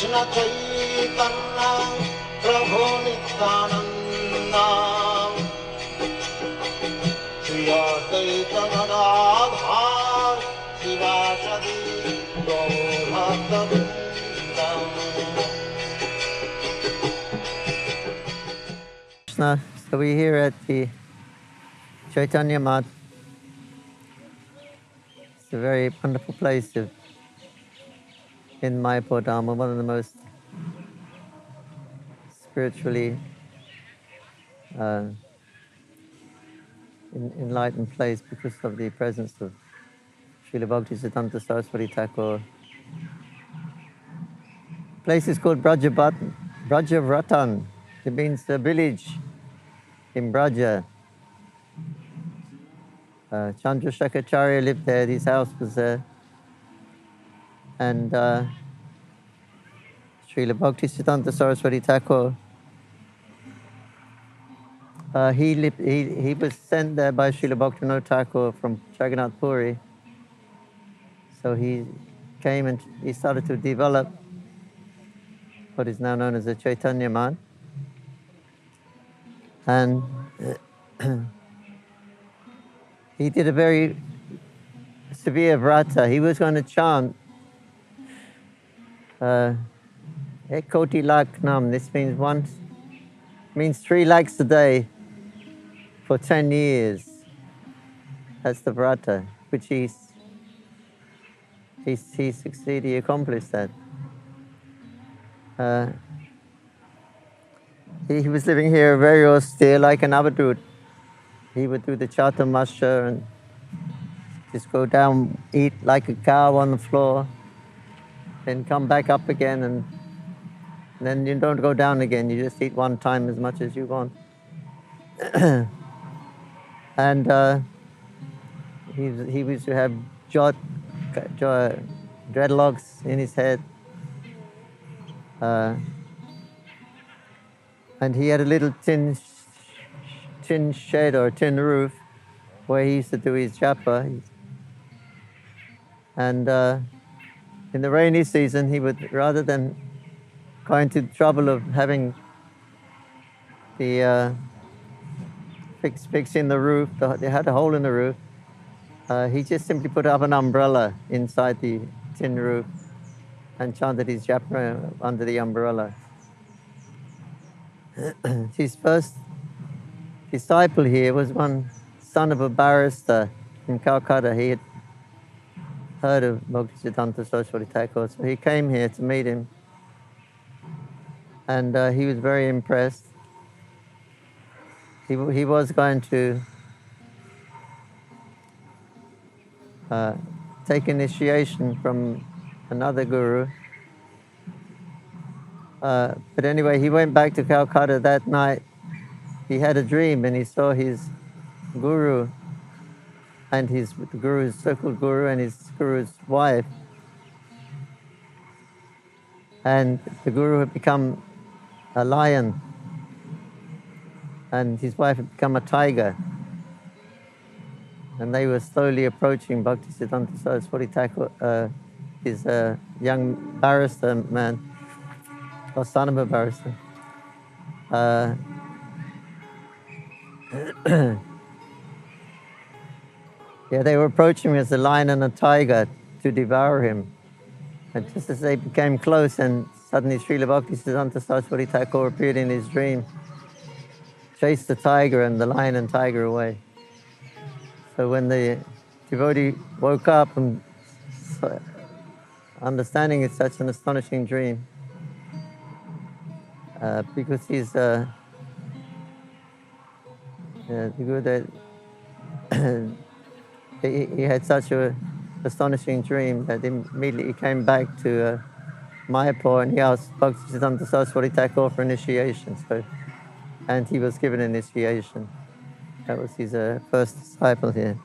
Kṛṣṇa Chaitanya Prabhu Nityananda Shri Advaita Gadadhar Sivasadi Gaurakiśora. So we're here at the Chaitanya Math. It's a very wonderful place in Mayapur dhama, one of the most spiritually enlightened place because of the presence of Srila Bhaktisiddhanta Sarasvati Thakura. The place is called Vrajapattana. It means a village in Braja. Chandrasekhacharya lived there, his house was there. And Srila Bhaktisiddhanta Sarasvati Thakura, he was sent there by Srila Bhaktivinoda Thakura from Jagannath Puri. So he came and he started to develop what is now known as the Chaitanya Math. And he did a very severe vrata. He was going to chant Ekoti Laknam. This means 3 lakhs a day for 10 years. That's the vrata, which he succeeded, he accomplished that. He was living here very austere, like an avadut. He would do the chatamasha and just go down, eat like a cow on the floor, then come back up again, and then you don't go down again. You just eat one time as much as you want. And he used to have dreadlocks in his head. And he had a little tin shed or tin roof where he used to do his japa. And in the rainy season, he would, rather than going to the trouble of having the fixing the roof, they had a hole in the roof, he just simply put up an umbrella inside the tin roof and chanted his japa under the umbrella. His first disciple here was one son of a barrister in Calcutta. He had heard of Bhaktisiddhanta Sarasvati Thakura, so he came here to meet him. And he was very impressed. He was going to take initiation from another guru. But anyway, he went back to Calcutta that night. He had a dream and he saw his guru and the guru's so-called guru and his guru's wife. And the guru had become a lion and his wife had become a tiger. And they were slowly approaching Bhaktisiddhanta Sarasvati Thakura, his young barrister man, or son of a barrister. Yeah, they were approaching him as a lion and a tiger to devour him. And just as they became close, and suddenly Srila Bhaktisiddhanta Sarasvati Thakura appeared in his dream, chased the tiger and the lion and tiger away. So when the devotee woke up and understanding it's such an astonishing dream, because he's the guru that he had such an astonishing dream that immediately he came back to Mayapur and he asked Bhaktisiddhanta Sarasvati Thakura for initiation. And he was given initiation. That was his first disciple here.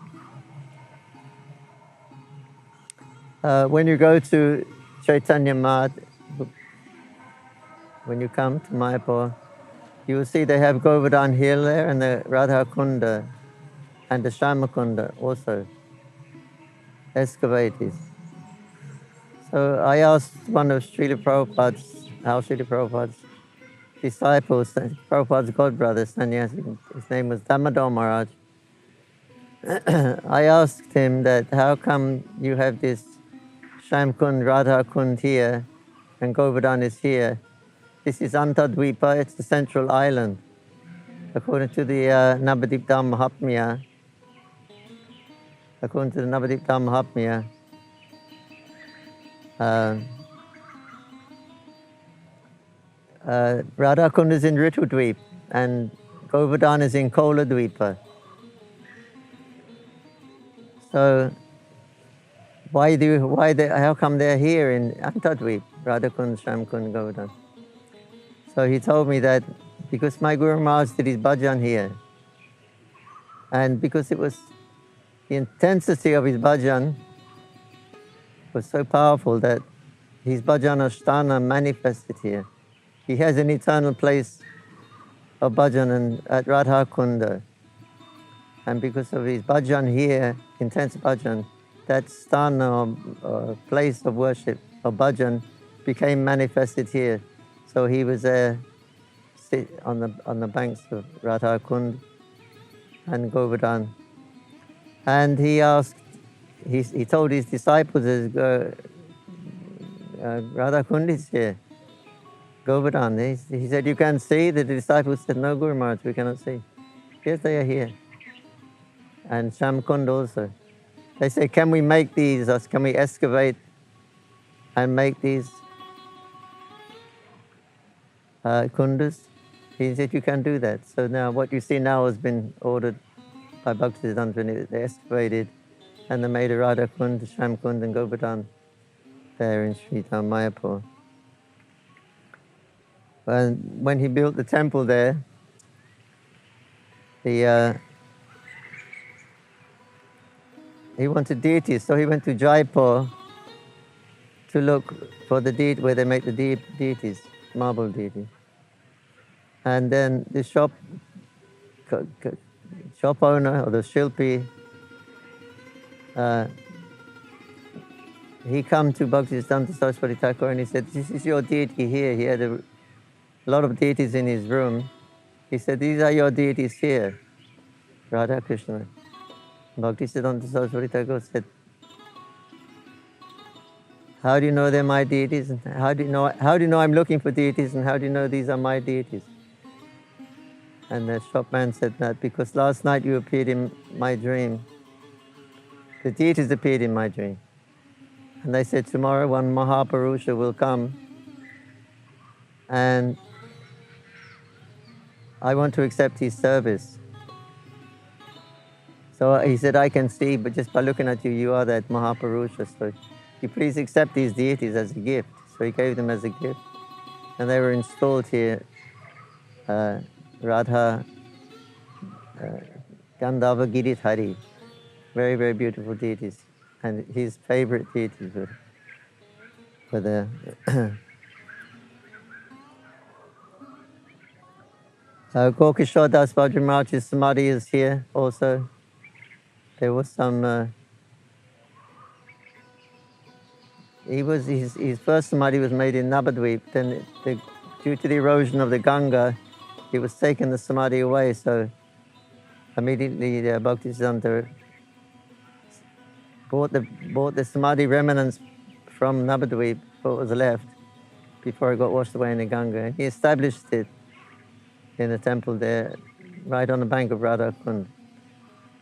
When you go to Chaitanya Math, when you come to Mayapur, you will see they have Govardhan Hill there and the Radha Kunda and the Shama Kunda also excavated. So I asked one of Srila Prabhupada's disciples, Prabhupada's godbrother, sannyasi, his name was Damodar Maharaj. I asked him that how come you have this Shamkund, Radha Kund here and Govardhan is here. This is Antardvipa, it's the central island. According to the Navadvipa-dhama Mahatmya, according to the Navadvipa-dhama Mahatmya, Radha Kund is in Ritudvip and Govardhan is in Koladvipa. So how come they're here in Antardvip, Radha Kund, Shamkund, Govardhan? So he told me that because my Guru Maharaj did his bhajan here, and because it was the intensity of his bhajan was so powerful that his bhajan asthana manifested here. He has an eternal place of bhajan at Radha Kunda. And because of his bhajan here, intense bhajan, that sthana or place of worship of bhajan became manifested here. So he was there on the banks of Radha Kund and Govardhan. And he asked, he told his disciples, Radha Kund is here, Govardhan. He said, you can see? The disciples said, no, Guru Maharaj, we cannot see. Yes, they are here. And Shamkund also. They said, can we make these, or can we excavate and make these kundas? He said, you can do that. So now what you see now has been ordered by Bhaktisiddhanta. They excavated and they made a Radha Kund, Shamkund and Govardhan there in Śrīdhāma Mayapur. And when he built the temple there, he wanted deities, so he went to Jaipur to look for the deity where they make the deities, marble deities. And then the shop owner or the shilpi, he come to Bhaktisiddhanta Sarasvati Thakura and he said, this is your deity here. He had a lot of deities in his room. He said, these are your deities here, Radha Krishna. Bhaktisiddhanta Sarasvati Thakura said, how do you know they're my deities? And how do you know I'm looking for deities? And how do you know these are my deities? And the shopman said that because last night you appeared in my dream. The deities appeared in my dream. And they said tomorrow one Mahaparusha will come and I want to accept his service. So he said, I can see, but just by looking at you, you are that Mahaparusha. So you please accept these deities as a gift. So he gave them as a gift. And they were installed here, Radha Gandharvika-Giridhari. Very, very beautiful deities. And his favorite deities were the Gaurakiśora Das Bhadra Maharaj's samadhi is here also. There was some, his first samadhi was made in Navadvipa. Then due to the erosion of the Ganga, he was taken the samadhi away. So immediately the Bhaktisiddhanta bought the samadhi remnants from Navadvipa, what was left, before it got washed away in the Ganga. And he established it in a temple there, right on the bank of Radha Kund.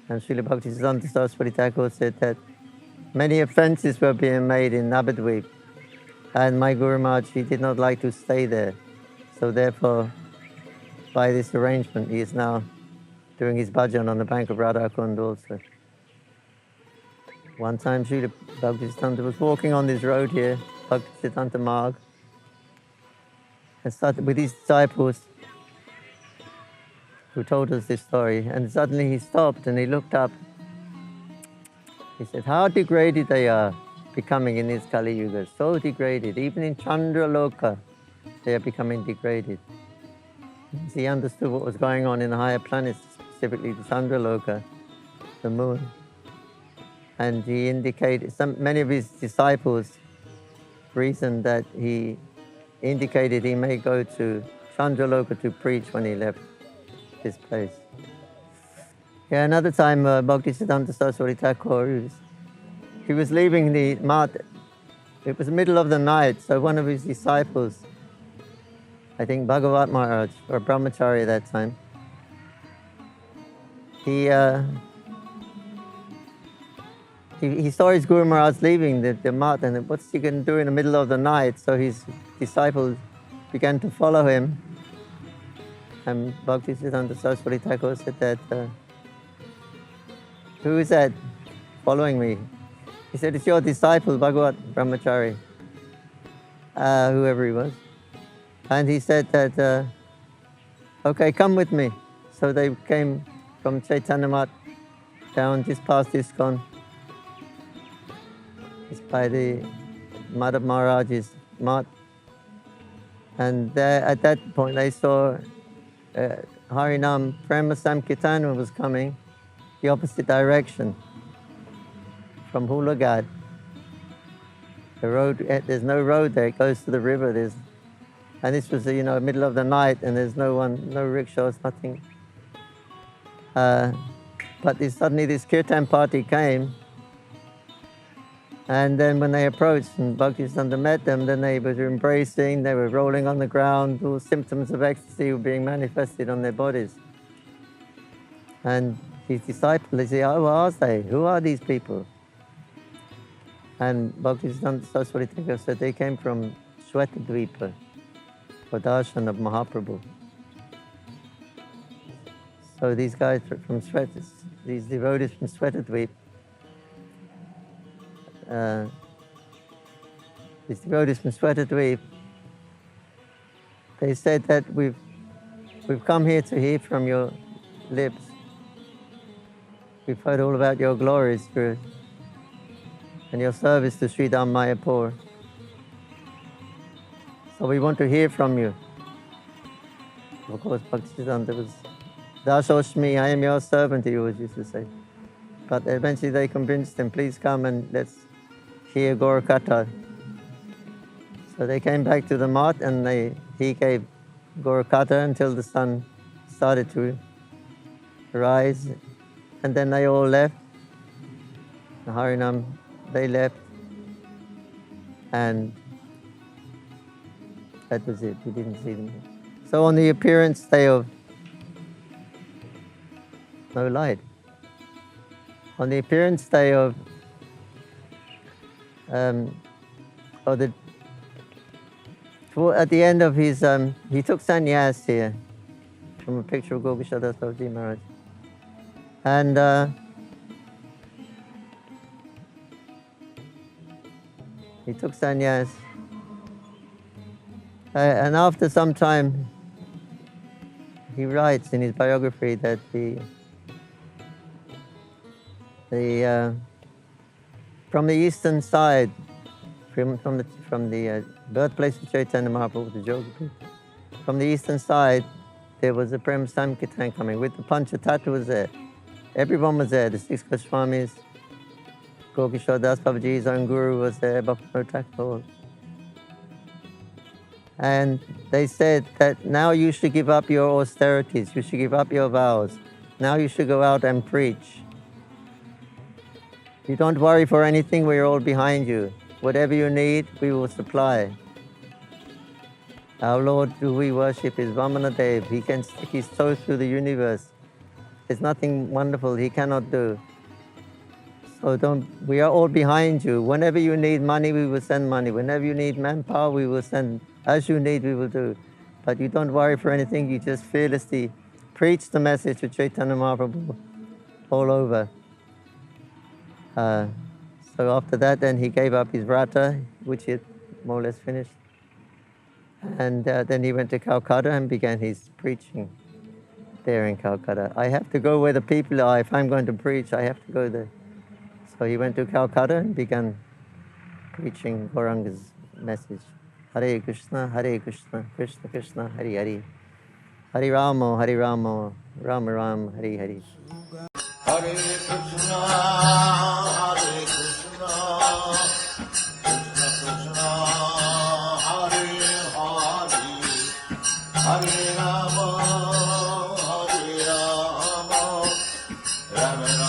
And Srila Bhaktisiddhanta Sarasvati Thakura said that many offenses were being made in Navadvipa, and my Guru Maharaj, he did not like to stay there. So therefore, by this arrangement, he is now doing his bhajan on the bank of Radha Kund also. One time, Srila Bhaktisiddhanta was walking on this road here, Bhaktisiddhanta Marg, and started with his disciples, who told us this story, and suddenly he stopped and he looked up. He said, how degraded they are becoming in this Kali Yuga, so degraded. Even in Chandraloka, they are becoming degraded. He understood what was going on in the higher planets, specifically the Chandraloka, the moon. And he indicated, many of his disciples reason that he indicated he may go to Chandraloka to preach when he left his place. Yeah, another time Bhaktisiddhanta Sarasvati Thakura, he was leaving the Math. It was the middle of the night, so one of his disciples, I think Bhagavad Maharaj, or Brahmachari at that time, he saw his Guru Maharaj leaving the Math, and what's he going to do in the middle of the night? So his disciples began to follow him. And Bhaktisiddhanta Sarasvati Thakura said that, who is that following me? He said, it's your disciple, Bhagavad Brahmachari, whoever he was. And he said that, okay, come with me. So they came from Chaitanya Math down just past ISKCON. It's by the Madhav Maharaj's Math. And there, at that point they saw Harinam Prema Samkirtana was coming the opposite direction from Hulagad. The road, there's no road there, it goes to the river. And this was, middle of the night, and there's no one, no rickshaws, nothing. But suddenly this kirtan party came, and then when they approached and Bhaktisiddhanta met them, then they were embracing, they were rolling on the ground, all symptoms of ecstasy were being manifested on their bodies. And his disciples, they say, oh, who are they? Who are these people? And Bhaktisiddhanta Sarasvati Thakura said they came from Śrīdhāma for darshan of Mahaprabhu. So these guys from these devotees from Śrīdhāma, these devotees from Śrīdhāma, they said that we've come here to hear from your lips. We've heard all about your glories and your service to Śrīdhāma Mayapur. So we want to hear from you. Of course, Bhaktisiddhanta was, Dasosmi, I am your servant, he always used to say. But eventually they convinced him, please come and let's hear Gaurakiśora. So they came back to the Math, and he gave Gaurakiśora until the sun started to rise. And then they all left. The Harinam, they left. And that was it. We didn't see them. So on the appearance day of no light. On the appearance day of at the end of his, he took sannyas here from a picture of Gaurakiśora Bābājī Mahārāja. And he took sannyas. And after some time, he writes in his biography that from the eastern side, from the birthplace of Chaitanya Mahaprabhu, the Yogi, from the eastern side, there was a Prem Sankirtan coming with the Panchatattva there. Everyone was there, the six Goswamis, Gaurakiśora Das Babaji's own guru was there, Bhaktivinoda Thakura. And they said that now you should give up your austerities, you should give up your vows. Now you should go out and preach. You don't worry for anything, we're all behind you. Whatever you need, we will supply. Our Lord, who we worship, is Vamanadev. He can stick his toes through the universe. There's nothing wonderful he cannot do. So we are all behind you. Whenever you need money, we will send money. Whenever you need manpower, we will send. As you need, we will do. But you don't worry for anything. You just fearlessly preach the message of Chaitanya Mahaprabhu all over. So after that, then he gave up his vrata, which he had more or less finished. And then he went to Calcutta and began his preaching there in Calcutta. I have to go where the people are. If I'm going to preach, I have to go there. So he went to Calcutta and began preaching Gauranga's message. Hare Krishna, Krishna Krishna, Hare Hare. Hare Rama, Rama Rama, Hare Hare. Hare Krishna, Krishna Krishna, Rama, Hare Rama, Rama